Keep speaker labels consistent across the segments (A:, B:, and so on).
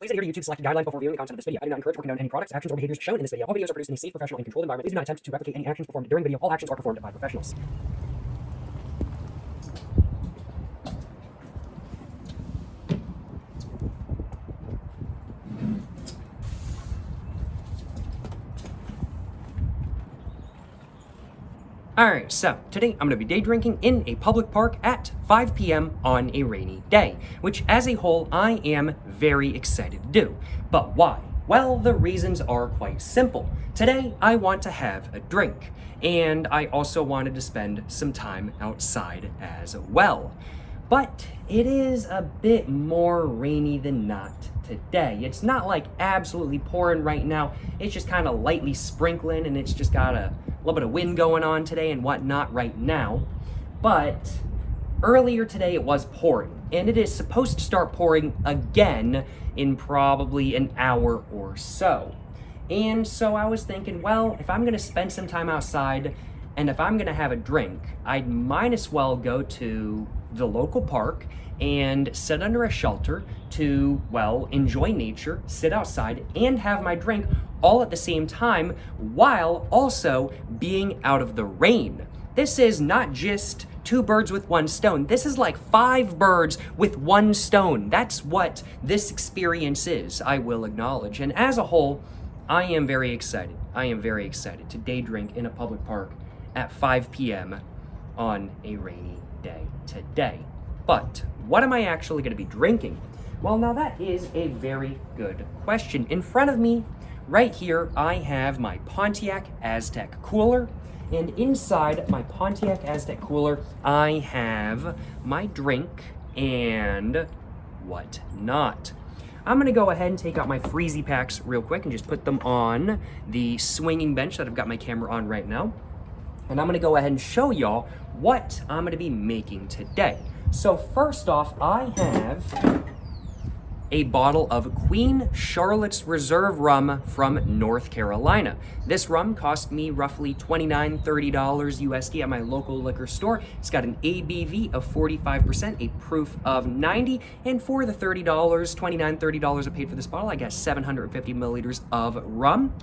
A: Please adhere to YouTube's selected guidelines before viewing the content of this video. I do not encourage or condone any products, actions, or behaviors shown in this video. All videos are produced in a safe, professional, and controlled environment. Please do not attempt to replicate any actions performed during the video. All actions are performed by professionals. Alright, so today I'm going to be day drinking in a public park at 5 p.m. on a rainy day, which as a whole I am very excited to do. But why? Well, the reasons are quite simple. Today I want to have a drink, and I also wanted to spend some time outside as well. But it is a bit more rainy than not today. It's not like absolutely pouring right now. It's just kind of lightly sprinkling, and it's just got a little bit of wind going on today and whatnot right now. But earlier today it was pouring, and it is supposed to start pouring again in probably an hour or so. And so I was thinking, well, if I'm gonna spend some time outside and if I'm gonna have a drink, I might as well go to the local park and sit under a shelter to, well, enjoy nature, sit outside, and have my drink all at the same time while also being out of the rain. This is not just two birds with one stone. This is like 5 birds with one stone. That's what this experience is, I will acknowledge. And as a whole, I am very excited. I am very excited to day drink in a public park at 5 p.m. on a rainy day today. But what am I actually going to be drinking? Well, now that is a very good question. In front of me, right here, I have my Pontiac Aztec cooler. And inside my Pontiac Aztec cooler, I have my drink and whatnot. I'm going to go ahead and take out my freezy packs real quick and just put them on the swinging bench that I've got my camera on right now. And I'm going to go ahead and show y'all what I'm going to be making today. So first off, I have a bottle of Queen Charlotte's Reserve rum from North Carolina. This rum cost me roughly $29, $30 USD at my local liquor store. It's got an ABV of 45%, a proof of 90, and for the $30, $29, $30 I paid for this bottle, I got 750 milliliters of rum.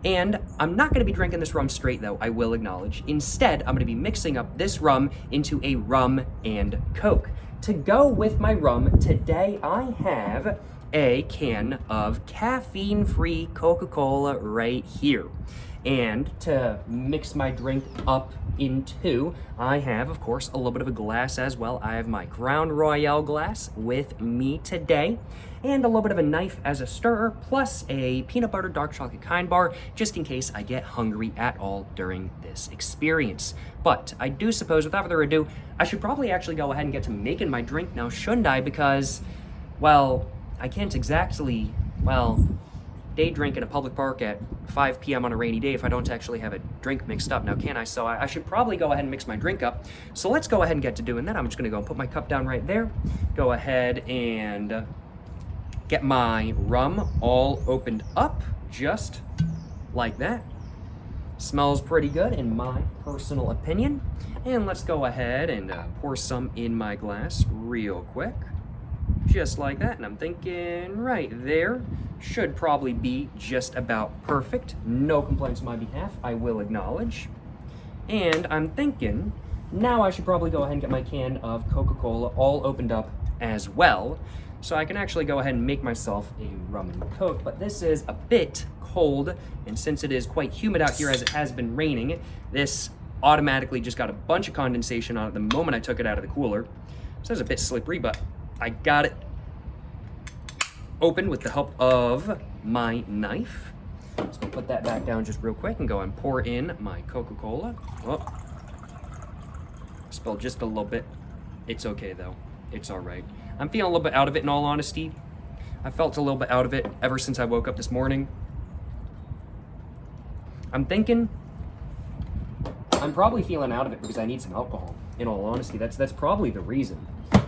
A: And I'm not going to be drinking this rum straight, though, I will acknowledge. Instead, I'm going to be mixing up this rum into a rum and Coke. To go with my rum, today I have a can of caffeine-free Coca-Cola right here. And to mix my drink up into, I have, of course, a little bit of a glass as well. I have my Crown Royale glass with me today, and a little bit of a knife as a stirrer, plus a peanut butter dark chocolate kind bar, just in case I get hungry at all during this experience. But I do suppose, without further ado, I should probably actually go ahead and get to making my drink now, shouldn't I? Because, well, I can't exactly, well, day drink in a public park at 5 p.m. on a rainy day if I don't actually have a drink mixed up, now can I? So I should probably go ahead and mix my drink up. So let's go ahead and get to doing that. I'm just gonna go and put my cup down right there, go ahead and get my rum all opened up, just like that. Smells pretty good in my personal opinion. And let's go ahead and pour some in my glass real quick. Just like that, and I'm thinking right there should probably be just about perfect. No complaints on my behalf, I will acknowledge. And I'm thinking now I should probably go ahead and get my can of Coca-Cola all opened up as well, so I can actually go ahead and make myself a rum and Coke. But this is a bit cold, and since it is quite humid out here as it has been raining, this automatically just got a bunch of condensation on it the moment I took it out of the cooler. So it's a bit slippery, but I got it open with the help of my knife. Just gonna put that back down just real quick and go and pour in my Coca-Cola. Oh, spilled just a little bit. It's okay though, it's all right. I'm feeling a little bit out of it in all honesty. I felt a little bit out of it ever since I woke up this morning. I'm thinking I'm probably feeling out of it because I need some alcohol, in all honesty. That's probably the reason.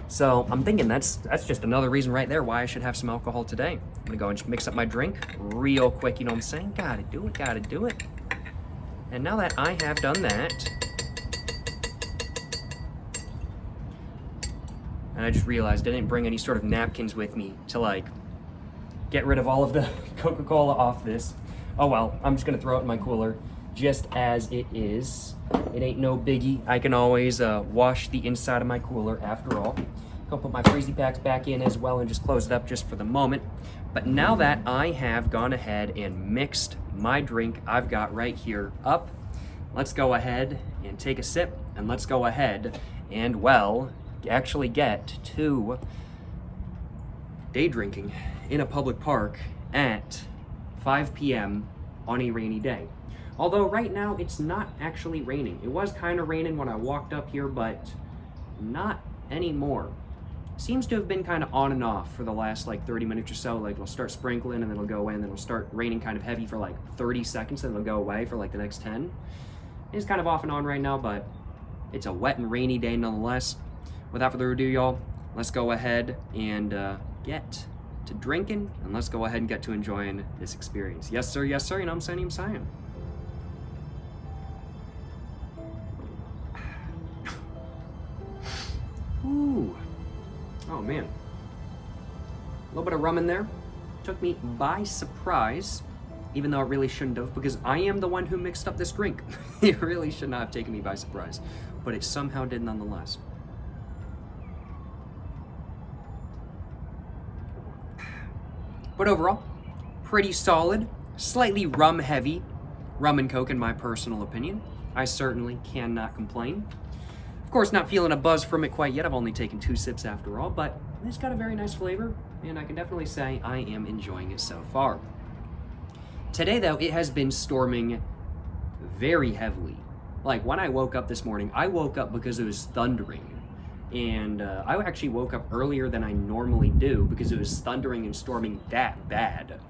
A: So I'm thinking that's just another reason right there why I should have some alcohol today. I'm gonna go and just mix up my drink real quick, you know what I'm saying? Gotta do it, gotta do it. And now that I have done that, and I just realized I didn't bring any sort of napkins with me to like get rid of all of the Coca-Cola off this. Oh well, I'm just gonna throw it in my cooler just as it is. It ain't no biggie. I can always wash the inside of my cooler after all. Gonna put my freezy packs back in as well and just close it up just for the moment. But now that I have gone ahead and mixed my drink I've got right here up, let's go ahead and take a sip, and let's go ahead and, well, actually get to day drinking in a public park at 5 p.m. on a rainy day. Although right now it's not actually raining. It was kind of raining when I walked up here, but not anymore. Seems to have been kind of on and off for the last like 30 minutes or so. Like it'll start sprinkling and then it'll go away, and then it'll start raining kind of heavy for like 30 seconds, and then it'll go away for like the next 10. It's kind of off and on right now, but it's a wet and rainy day nonetheless. Without further ado, y'all, let's go ahead and get to drinking, and let's go ahead and get to enjoying this experience. Yes sir, you know what I'm saying? Ooh. Oh man, a little bit of rum in there. Took me by surprise, even though it really shouldn't have, because I am the one who mixed up this drink. It really should not have taken me by surprise, but it somehow did nonetheless. But overall, pretty solid, slightly rum heavy, rum and coke in my personal opinion. I certainly cannot complain. Of course, not feeling a buzz from it quite yet. I've only taken 2 sips after all, but it's got a very nice flavor, and I can definitely say I am enjoying it so far. Today, though, it has been storming very heavily. Like, when I woke up this morning, I woke up because it was thundering. And I actually woke up earlier than I normally do because it was thundering and storming that bad.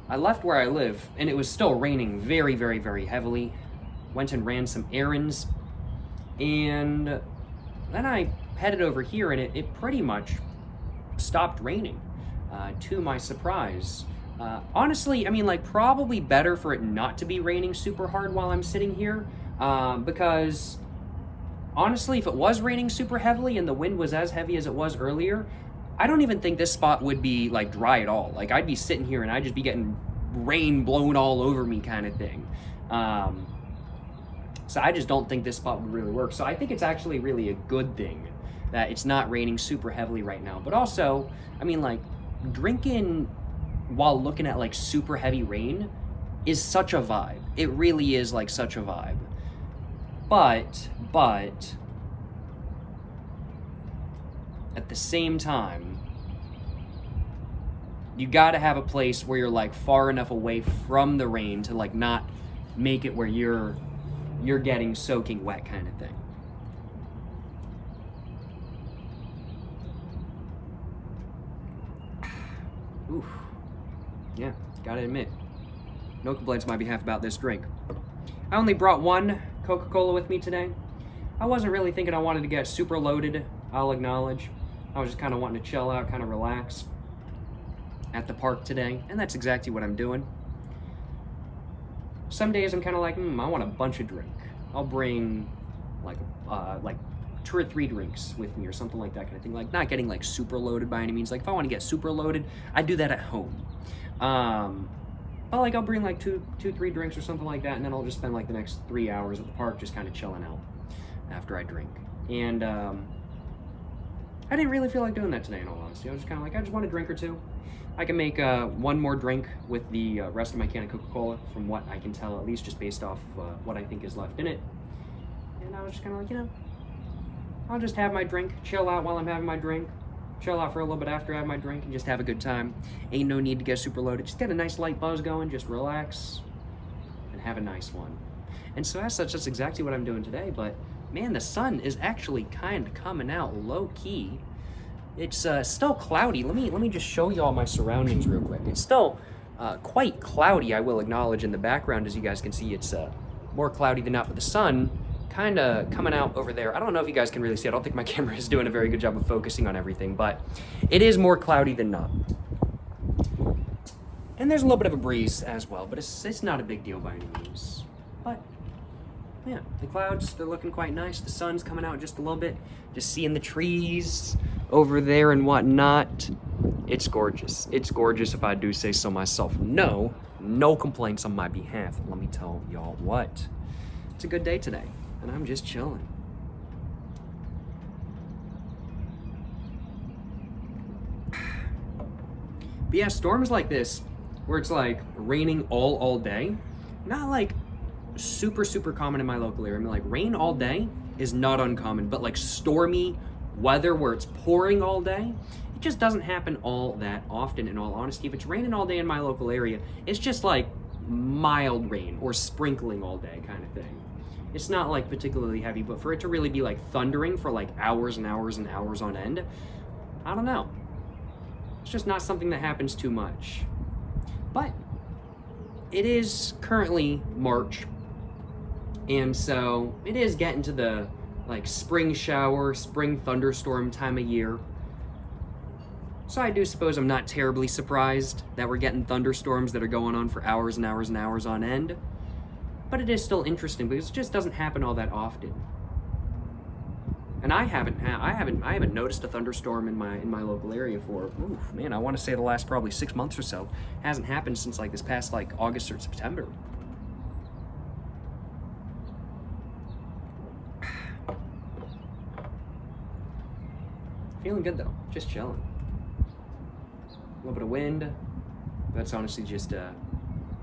A: I left where I live, and it was still raining very, very, very heavily. Went and ran some errands. And then I headed over here, and it pretty much stopped raining, to my surprise. Honestly, I mean, like, probably better for it not to be raining super hard while I'm sitting here, because honestly, if it was raining super heavily and the wind was as heavy as it was earlier, I don't even think this spot would be, like, dry at all. Like, I'd be sitting here and I'd just be getting rain blown all over me kind of thing. So I just don't think this spot would really work. So I think it's actually really a good thing that it's not raining super heavily right now. But also, I mean, like, drinking while looking at like super heavy rain is such a vibe. It really is like such a vibe. But at the same time, you gotta have a place where you're like far enough away from the rain to like not make it where you're getting soaking wet kind of thing. Oof. Yeah, gotta admit, no complaints on my behalf about this drink. I only brought 1 Coca-Cola with me today. I wasn't really thinking I wanted to get super loaded, I'll acknowledge. I was just kind of wanting to chill out, kind of relax at the park today, and that's exactly what I'm doing. Some days I'm kind of like, I want a bunch of drink. I'll bring like 2 or 3 drinks with me or something like that kind of thing. Like not getting like super loaded by any means. Like if I want to get super loaded, I do that at home. But like I'll bring like 2-3 drinks or something like that, and then I'll just spend like the next 3 hours at the park just kind of chilling out after I drink. And I didn't really feel like doing that today, in all honesty. I was just kind of like, I just want a drink or 2. I can make 1 more drink with the rest of my can of Coca-Cola, from what I can tell, at least just based off what I think is left in it. And I was just kind of like, I'll just have my drink, chill out while I'm having my drink, chill out for a little bit after I have my drink, and just have a good time. Ain't no need to get super loaded. Just get a nice light buzz going, just relax, and have a nice one. And so as such, that's exactly what I'm doing today. But man, the sun is actually kind of coming out low-key. It's still cloudy. Let me just show y'all my surroundings real quick. It's still quite cloudy, I will acknowledge. In the background, as you guys can see, it's more cloudy than not, but the sun kind of coming out over there. I don't know if you guys can really see. I don't think my camera is doing a very good job of focusing on everything, but it is more cloudy than not. And there's a little bit of a breeze as well, but it's not a big deal by any means. But yeah, the clouds, they're looking quite nice. The sun's coming out just a little bit. Just seeing the trees, over there and whatnot. It's gorgeous. It's gorgeous if I do say so myself. No complaints on my behalf. Let me tell y'all what. It's a good day today, and I'm just chilling. But yeah, storms like this, where it's like raining all day, not like super common in my local area. I mean, like rain all day is not uncommon, but like stormy weather where it's pouring all day, it just doesn't happen all that often, in all honesty. If it's raining all day in my local area, it's just like mild rain or sprinkling all day kind of thing. It's not like particularly heavy, but for it to really be like thundering for like hours and hours and hours on end, I don't know. It's just not something that happens too much. But it is currently March, and so it is getting to the like spring shower, spring thunderstorm time of year. So I do suppose I'm not terribly surprised that we're getting thunderstorms that are going on for hours and hours and hours on end. But it is still interesting because it just doesn't happen all that often. And I haven't noticed a thunderstorm in my local area for, man, I want to say the last probably 6 months or so. Hasn't happened since like this past like August or September. Feeling good though, just chilling. A little bit of wind. That's honestly just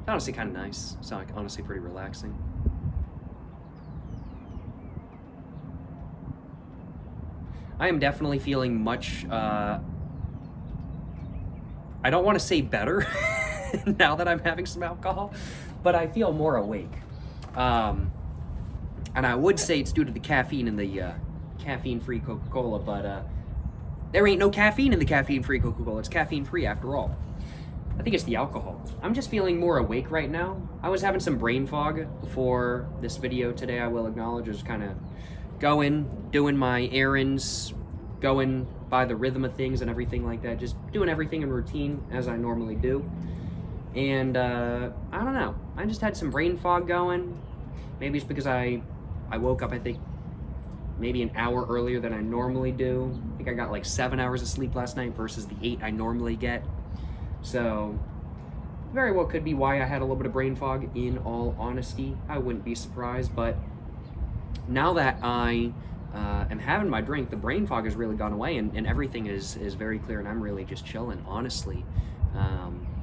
A: honestly kind of nice. It's like honestly pretty relaxing. I am definitely feeling much, I don't want to say better now that I'm having some alcohol, but I feel more awake. And I would say it's due to the caffeine in the caffeine-free Coca-Cola, but there ain't no caffeine in the caffeine-free Coca-Cola. It's caffeine-free after all. I think it's the alcohol. I'm just feeling more awake right now. I was having some brain fog before this video today, I will acknowledge. I was kind of going, doing my errands, going by the rhythm of things and everything like that, just doing everything in routine as I normally do. And I don't know, I just had some brain fog going. Maybe it's because I woke up, I think, maybe an hour earlier than I normally do. I think I got like 7 hours of sleep last night versus the 8 I normally get. So very well could be why I had a little bit of brain fog, in all honesty. I wouldn't be surprised, but now that I am having my drink, the brain fog has really gone away, and everything is very clear, and I'm really just chilling, honestly.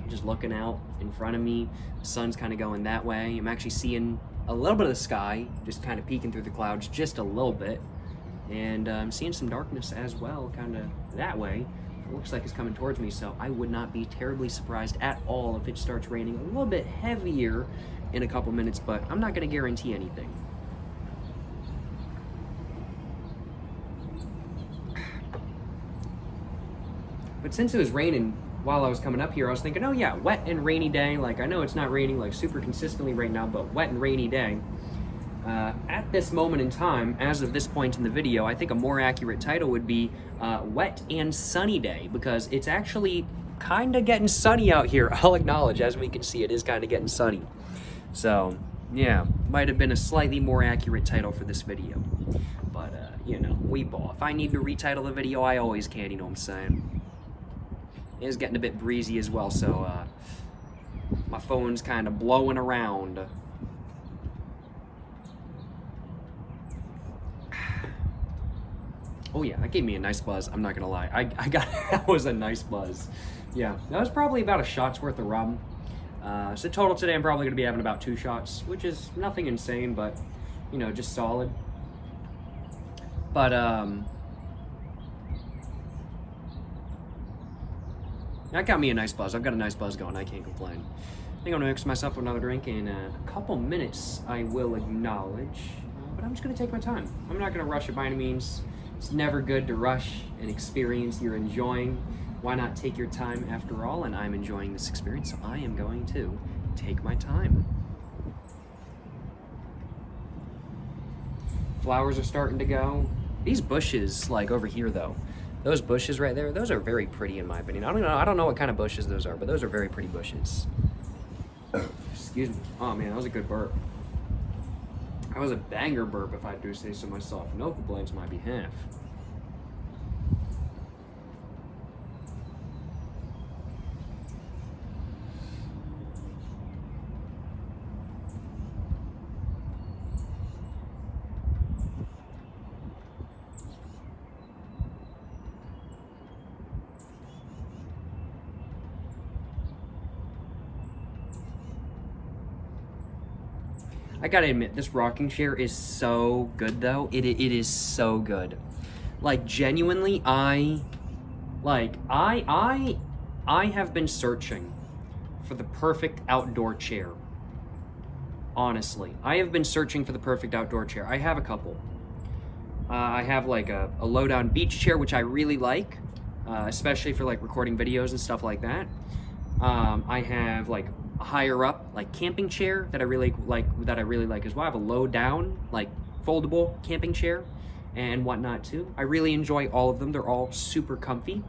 A: Just looking out in front of me, the sun's kind of going that way. I'm actually seeing a little bit of the sky, just kind of peeking through the clouds just a little bit, and I'm seeing some darkness as well, kind of that way. It looks like it's coming towards me, so I would not be terribly surprised at all if it starts raining a little bit heavier in a couple minutes, but I'm not going to guarantee anything. But since it was raining while I was coming up here, I was thinking, oh yeah, wet and rainy day. Like, I know it's not raining like super consistently right now, but wet and rainy day. At this moment in time, as of this point in the video, I think a more accurate title would be wet and sunny day, because it's actually kind of getting sunny out here. I'll acknowledge, as we can see, it is kind of getting sunny. So yeah, might have been a slightly more accurate title for this video. But you know, we ball. If I need to retitle the video, I always can, you know what I'm saying? It is getting a bit breezy as well, so my phone's kind of blowing around. Oh yeah, that gave me a nice buzz. I'm not gonna lie. I got that was a nice buzz. Yeah, that was probably about a shot's worth of rum. So total today, I'm probably gonna be having about 2 shots, which is nothing insane, but you know, just solid. But that got me a nice buzz. I've got a nice buzz going. I can't complain. I think I'm gonna mix myself another drink in a couple minutes, I will acknowledge. But I'm just gonna take my time. I'm not gonna rush it by any means. It's never good to rush an experience you're enjoying. Why not take your time after all? And I'm enjoying this experience, so I am going to take my time. Flowers are starting to go. These bushes, like over here though, those bushes right there, those are very pretty in my opinion. I don't know what kind of bushes those are, but those are very pretty bushes. Excuse me. Oh man, that was a good burp. That was a banger burp, if I do say so myself. No complaints on my behalf. I gotta admit, this rocking chair is so good, though. It is so good. Like, genuinely, I have been searching for the perfect outdoor chair. Honestly, I have been searching for the perfect outdoor chair. I have a couple. I have like a low-down beach chair, which I really like, especially for like recording videos and stuff like that. I have like a higher up like camping chair that I really like as well. I have a low-down like foldable camping chair and whatnot too. I really enjoy all of them. They're all super comfy.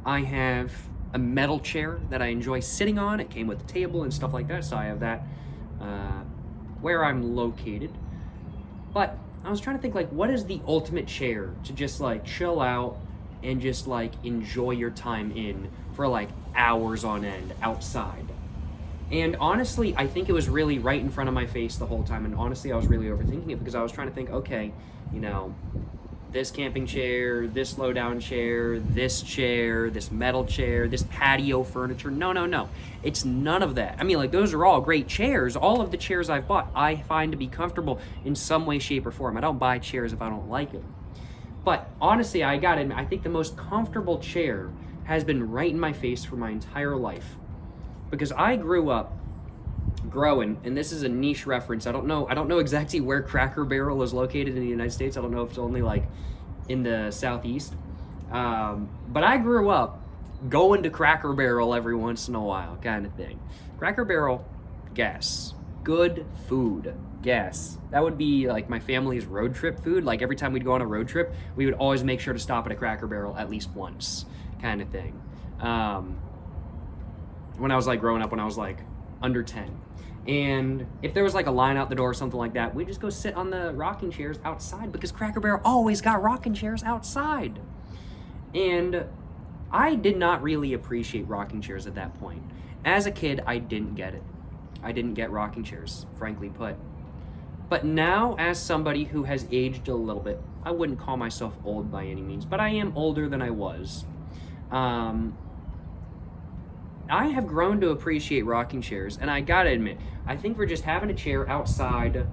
A: I have a metal chair that I enjoy sitting on. It came with a table and stuff like that, so I have that where I'm located. But I was trying to think, like, what is the ultimate chair to just like chill out and just like enjoy your time in for like hours on end outside? And honestly, I think it was really right in front of my face the whole time. And honestly, I was really overthinking it because I was trying to think, okay, you know, this camping chair, this low-down chair, this metal chair, this patio furniture. No. It's none of that. I mean, like, those are all great chairs. All of the chairs I've bought, I find to be comfortable in some way, shape, or form. I don't buy chairs if I don't like them. But honestly, I gotta admit, I think the most comfortable chair has been right in my face for my entire life. Because I grew up growing, and this is a niche reference. I don't know exactly where Cracker Barrel is located in the United States. I don't know if it's only like in the Southeast. But I grew up going to Cracker Barrel every once in a while, kind of thing. Cracker Barrel, gas. Good food, gas. That would be like my family's road trip food. Like every time we'd go on a road trip, we would always make sure to stop at a Cracker Barrel at least once, kind of thing. When I was like growing up, when I was like under 10. And if there was like a line out the door or something like that, we'd just go sit on the rocking chairs outside because Cracker Barrel always got rocking chairs outside. And I did not really appreciate rocking chairs at that point. As a kid, I didn't get it. I didn't get rocking chairs, frankly put. But now, as somebody who has aged a little bit, I wouldn't call myself old by any means, but I am older than I was. I have grown to appreciate rocking chairs, and I gotta admit, I think for just having a chair outside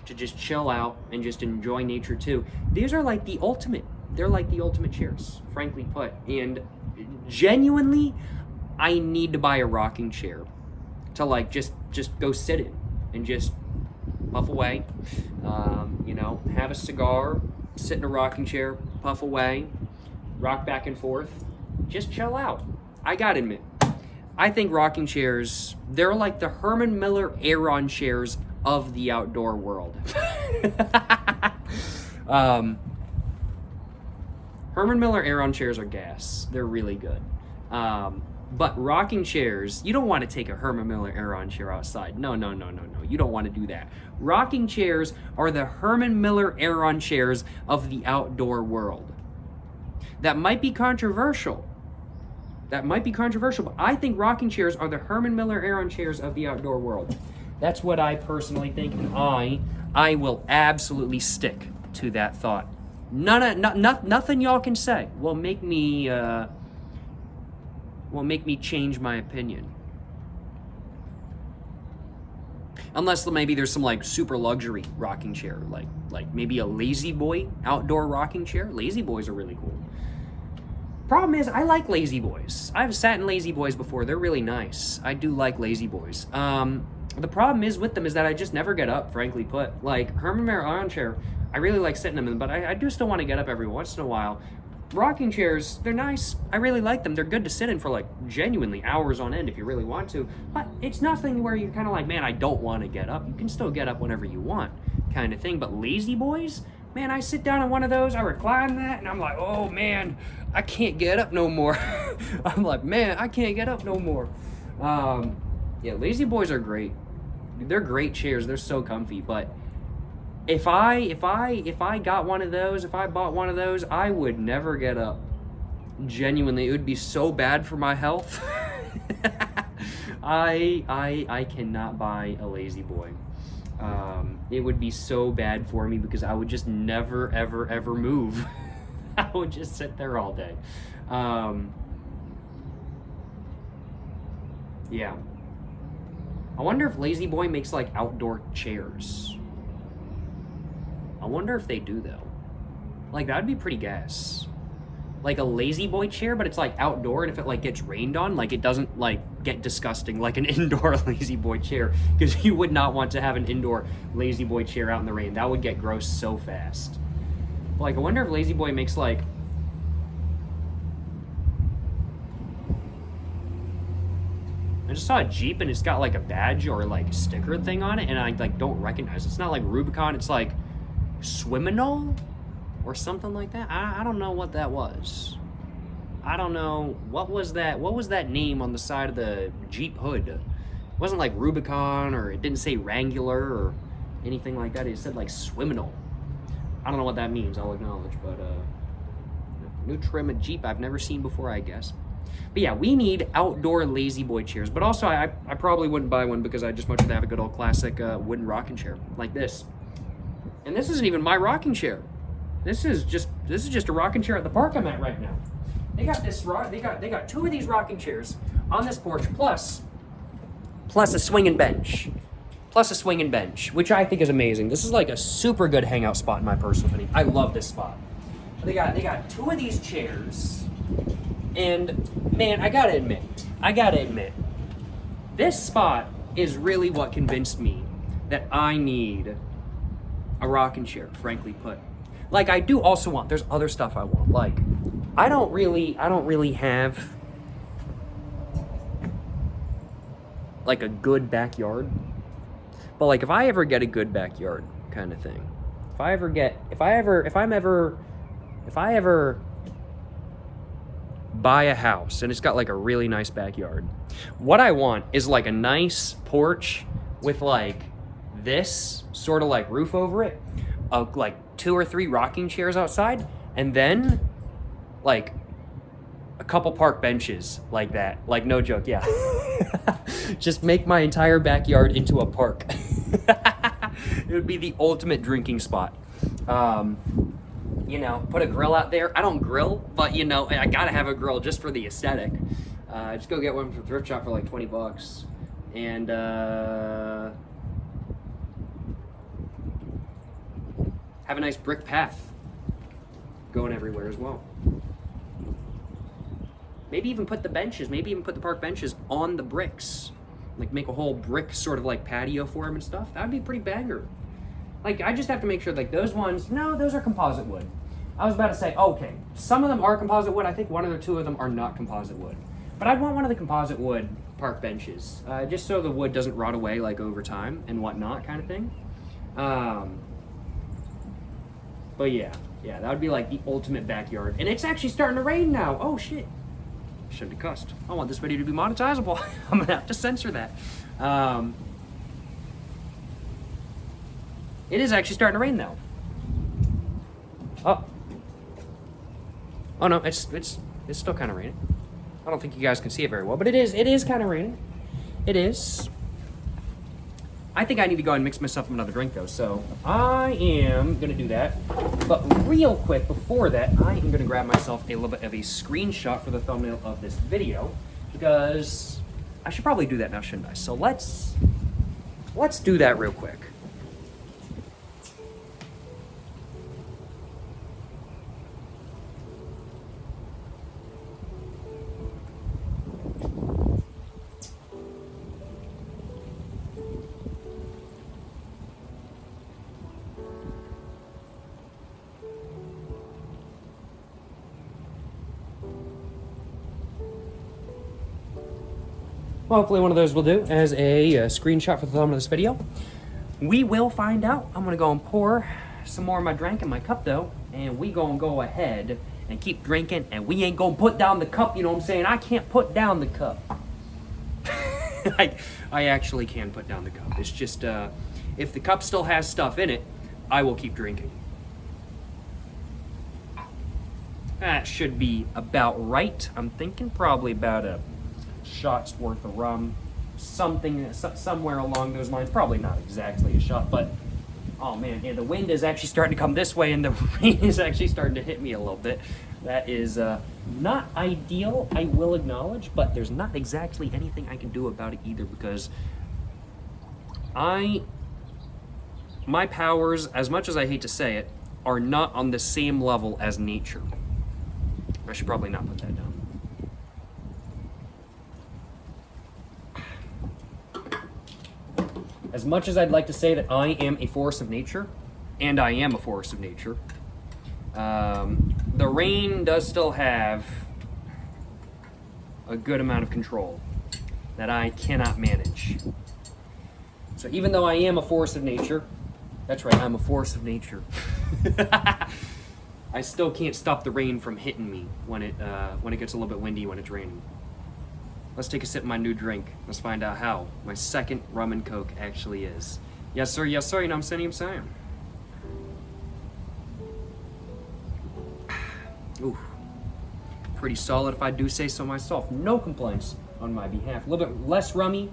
A: to just chill out and just enjoy nature too, these are like the ultimate. They're like the ultimate chairs, frankly put. And genuinely, I need to buy a rocking chair to like just go sit in and just puff away. You know, have a cigar, sit in a rocking chair, puff away, rock back and forth, just chill out. I gotta admit, I think rocking chairs, they're like the Herman Miller Aeron chairs of the outdoor world. Herman Miller Aeron chairs are gas. They're really good. But rocking chairs, you don't want to take a Herman Miller Aeron chair outside. No. You don't want to do that. Rocking chairs are the Herman Miller Aeron chairs of the outdoor world. That might be controversial. But I think rocking chairs are the Herman Miller Aeron chairs of the outdoor world. That's what I personally think, and I will absolutely stick to that thought. Nothing y'all can say will make me change my opinion. Unless maybe there's some like super luxury rocking chair, like maybe a Lazy Boy outdoor rocking chair. Lazy Boys are really cool. Problem is, I like Lazy Boys. I've sat in Lazy Boys before. They're really nice. I do like Lazy Boys. The problem is with them is that I just never get up, frankly put. Like, Herman Miller Aeron chair, I really like sitting in them, but I do still want to get up every once in a while. Rocking chairs, they're nice. I really like them. They're good to sit in for, like, genuinely hours on end if you really want to. But it's nothing where you're kind of like, man, I don't want to get up. You can still get up whenever you want, kind of thing. But Lazy Boys, man, I sit down in one of those, I recline that, and I'm like, oh, man, I can't get up no more. I'm like, man, I can't get up no more. Yeah, Lazy Boys are great. They're great chairs. They're so comfy. But if I got one of those, if I bought one of those, I would never get up. Genuinely, it would be so bad for my health. I cannot buy a Lazy Boy. It would be so bad for me because I would just never, ever move. I would just sit there all day. Yeah. I wonder if Lazy Boy makes like outdoor chairs. I wonder if they do though. Like that would be pretty gas. Like a Lazy Boy chair, but it's like outdoor, and if it like gets rained on, like it doesn't like get disgusting like an indoor Lazy Boy chair, because you would not want to have an indoor Lazy Boy chair out in the rain. That would get gross so fast. But, like I wonder if Lazy Boy makes like I just saw a Jeep and it's got like a badge or like sticker thing on it, and I like don't recognize it. It's not like Rubicon, it's like Swiminol or something like that. I don't know what that was. I don't know what was that name on the side of the Jeep hood. It wasn't like Rubicon, or it didn't say Wrangler or anything like that. It said like Swiminol. I don't know what that means, I'll acknowledge, but new trim of Jeep I've never seen before, I guess. But yeah, we need outdoor Lazy Boy chairs. But also, I probably wouldn't buy one because I'd just much rather have a good old classic wooden rocking chair like this. And this isn't even my rocking chair. This is just a rocking chair at the park I'm at right now. They got they got two of these rocking chairs on this porch, plus a swinging bench. Plus a swinging bench, which I think is amazing. This is like a super good hangout spot in my personal opinion. I love this spot. They got two of these chairs. And man, I gotta admit, this spot is really what convinced me that I need a rocking chair, frankly put. Like I do also want, there's other stuff I want. Like, I don't really have like a good backyard. But like if I ever get a good backyard kind of thing, if I ever buy a house and it's got like a really nice backyard, what I want is like a nice porch with like this sort of like roof over it, like 2 or 3 rocking chairs outside, and then like a couple park benches like that. Like no joke, yeah. Just make my entire backyard into a park. It would be the ultimate drinking spot. You know, put a grill out there. I don't grill, but you know, I gotta have a grill just for the aesthetic. Just go get one from thrift shop for like $20, and have a nice brick path going everywhere as well. Maybe even put the park benches on the bricks. Like make a whole brick sort of like patio for them and stuff. That would be pretty banger. Like I just have to make sure like those ones, no, those are composite wood. I was about to say, okay, some of them are composite wood. I think 1 or 2 of them are not composite wood. But I'd want one of the composite wood park benches, just so the wood doesn't rot away like over time and whatnot kind of thing. But yeah, that would be like the ultimate backyard. And it's actually starting to rain now. Oh shit. Shouldn't have cussed. I want this video to be monetizable. I'm gonna have to censor that. It is actually starting to rain though. Oh no, it's still kind of raining. I don't think you guys can see it very well, but it is kind of raining. It is. I think I need to go and mix myself another drink though, so I am gonna do that. But real quick before that, I am gonna grab myself a little bit of a screenshot for the thumbnail of this video, because I should probably do that now, shouldn't I? So let's do that real quick. Well, hopefully one of those will do as a screenshot for the thumbnail of this video. We will find out. I'm gonna go and pour some more of my drink in my cup though, and we gonna go ahead and keep drinking, and we ain't gonna put down the cup, you know what I'm saying? I can't put down the cup. I actually can put down the cup. It's just, if the cup still has stuff in it, I will keep drinking. That should be about right. I'm thinking probably about a shot's worth of rum, something somewhere along those lines. Probably not exactly a shot, but oh man, yeah, the wind is actually starting to come this way, and the rain is actually starting to hit me a little bit. That is not ideal, I will acknowledge, but there's not exactly anything I can do about it either, because My powers, as much as I hate to say it, are not on the same level as nature. I should probably not put that down. As much as I'd like to say that I am a force of nature, and I am a force of nature, the rain does still have a good amount of control that I cannot manage. So even though I am a force of nature, that's right, I'm a force of nature, I still can't stop the rain from hitting me when it gets a little bit windy when it's raining. Let's take a sip of my new drink. Let's find out how my second rum and coke actually is. Yes, sir, you know what I'm saying. Ooh, pretty solid if I do say so myself. No complaints on my behalf. A little bit less rummy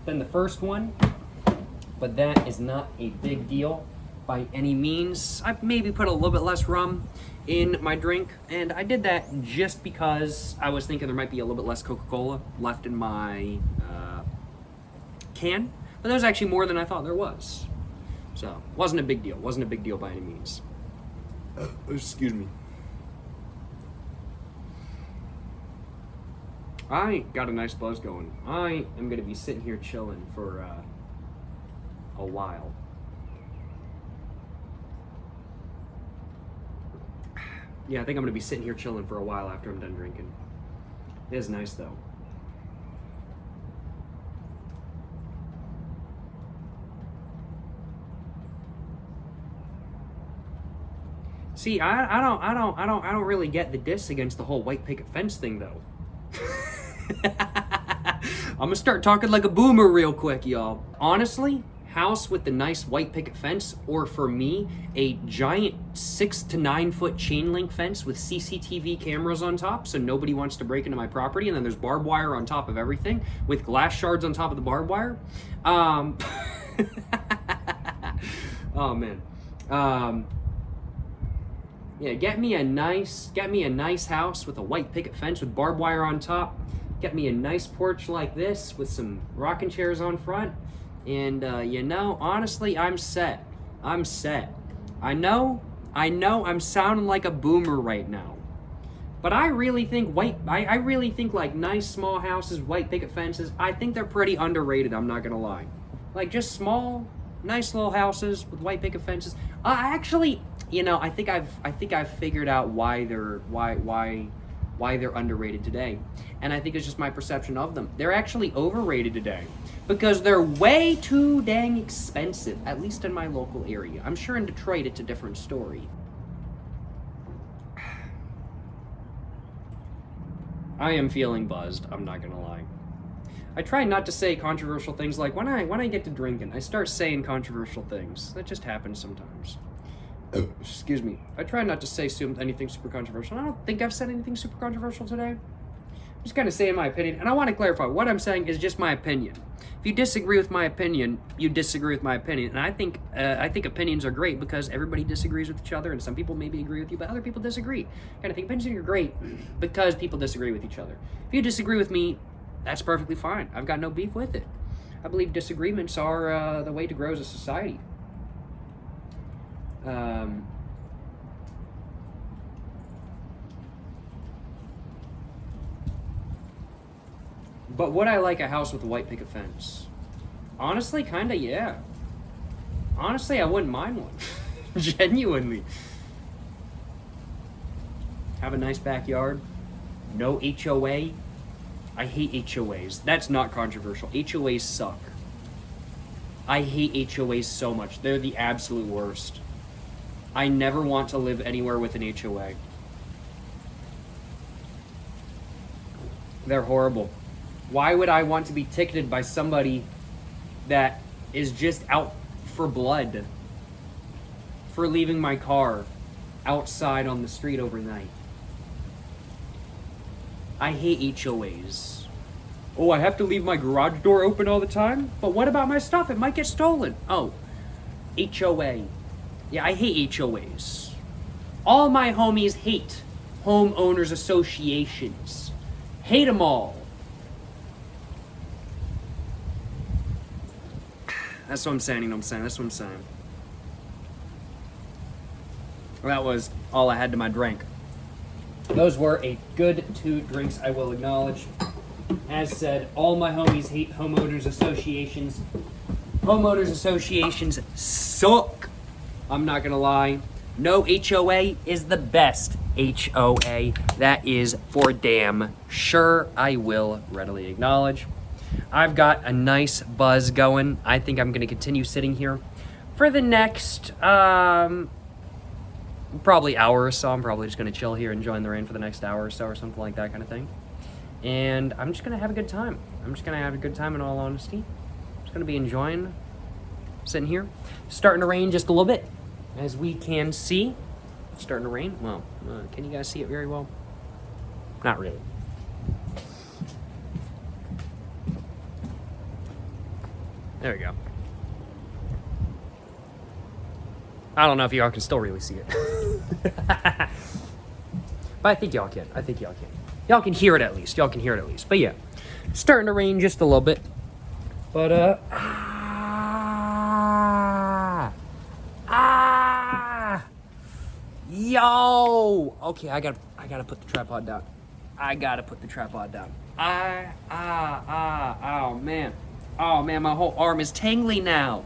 A: than the first one, but that is not a big deal by any means. I maybe put a little bit less rum in my drink, and I did that just because I was thinking there might be a little bit less Coca-Cola left in my can, but there was actually more than I thought there was. So, wasn't a big deal. Wasn't a big deal by any means. Excuse me. I got a nice buzz going. I am going to be sitting here chilling for a while. Yeah, I think I'm going to be sitting here chilling for a while after I'm done drinking. It is nice, though. See, I don't really get the diss against the whole white picket fence thing, though. I'm gonna start talking like a boomer real quick, y'all. Honestly, house with the nice white picket fence, or for me, a giant 6 to 9 foot chain link fence with CCTV cameras on top so nobody wants to break into my property, and then there's barbed wire on top of everything with glass shards on top of the barbed wire. Oh man. Yeah, get me a nice house with a white picket fence with barbed wire on top. Get me a nice porch like this with some rocking chairs on front. And, honestly, I'm set. I'm set. I know I'm sounding like a boomer right now. But I really think I really think like nice small houses, white picket fences, I think they're pretty underrated, I'm not gonna lie. Like just small, nice little houses with white picket fences. Actually, I think I've figured out why they're underrated today. And I think it's just my perception of them. They're actually overrated today because they're way too dang expensive, at least in my local area. I'm sure in Detroit it's a different story. I am feeling buzzed, I'm not gonna lie. I try not to say controversial things. Like when I get to drinking, I start saying controversial things. That just happens sometimes. Excuse me. I try not to say anything super controversial. I don't think I've said anything super controversial today. I'm just kind of saying my opinion, and I want to clarify, what I'm saying is just my opinion. If you disagree with my opinion, you disagree with my opinion, and I think opinions are great because everybody disagrees with each other, and some people maybe agree with you, but other people disagree. And I think opinions are great because people disagree with each other. If you disagree with me, that's perfectly fine. I've got no beef with it. I believe disagreements are the way to grow as a society. But would I like a house with a white picket fence? Honestly, kinda, yeah. Honestly, I wouldn't mind one. Genuinely. Have a nice backyard. No HOA. I hate HOAs. That's not controversial. HOAs suck. I hate HOAs so much. They're the absolute worst. I never want to live anywhere with an HOA. They're horrible. Why would I want to be ticketed by somebody that is just out for blood for leaving my car outside on the street overnight? I hate HOAs. Oh, I have to leave my garage door open all the time? But what about my stuff? It might get stolen. Oh, HOA. Yeah, I hate HOAs. All my homies hate homeowners associations. Hate them all. That's what I'm saying, you know what I'm saying? That's what I'm saying. That was all I had to my drink. Those were a good 2 drinks, I will acknowledge. As said, all my homies hate homeowners associations. Homeowners associations suck. I'm not gonna lie. No HOA is the best HOA. That is for damn sure. I will readily acknowledge. I've got a nice buzz going. I think I'm gonna continue sitting here for the next probably hour or so. I'm probably just gonna chill here, enjoying the rain for the next hour or so, or something like that kind of thing. And I'm just gonna have a good time. I'm just gonna have a good time, in all honesty. I'm just gonna be enjoying sitting here. Starting to rain just a little bit, as we can see. It's starting to rain. Well, can you guys see it very well? Not really. There we go. I don't know if y'all can still really see it. But I think y'all can. I think y'all can. Y'all can hear it at least. Y'all can hear it at least. But yeah, starting to rain just a little bit. But yo. Okay, I gotta put the tripod down. I gotta put the tripod down. Oh man. Oh man, my whole arm is tingly now.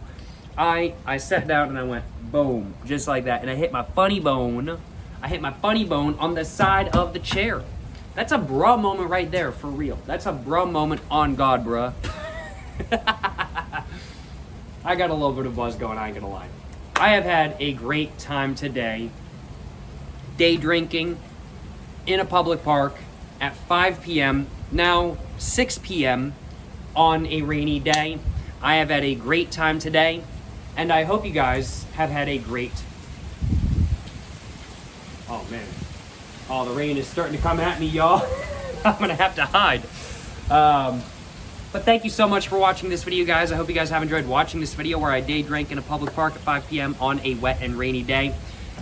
A: I sat down and I went boom, just like that, and I hit my funny bone. I hit my funny bone on the side of the chair. That's a bruh moment right there, for real. That's a bruh moment on God, bruh. I got a little bit of buzz going, I ain't gonna lie. I have had a great time today, day drinking in a public park at 5 p.m., now 6 p.m. on a rainy day. I have had a great time today, and I hope you guys have had a great... Oh, man. Oh, the rain is starting to come at me, y'all. I'm gonna have to hide. But thank you so much for watching this video, guys. I hope you guys have enjoyed watching this video where I day drank in a public park at 5 p.m. on a wet and rainy day.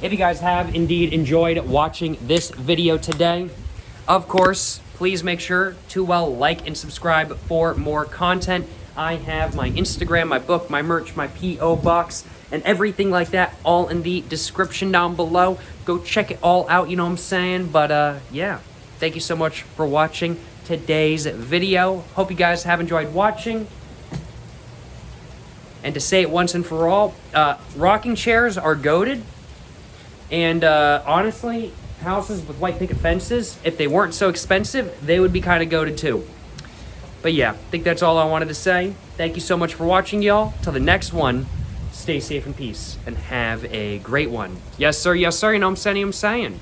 A: If you guys have indeed enjoyed watching this video today, of course, please make sure to like and subscribe for more content. I have my Instagram, my book, my merch, my P.O. box, and everything like that all in the description down below. Go check it all out, you know what I'm saying? But yeah, thank you so much for watching today's video. Hope you guys have enjoyed watching. And to say it once and for all, rocking chairs are goated. And honestly, houses with white picket fences, if they weren't so expensive, they would be kind of goated too. But yeah, I think that's all I wanted to say. Thank you so much for watching, y'all. Till the next one, stay safe and peace, and have a great one. Yes, sir, you know what I'm saying?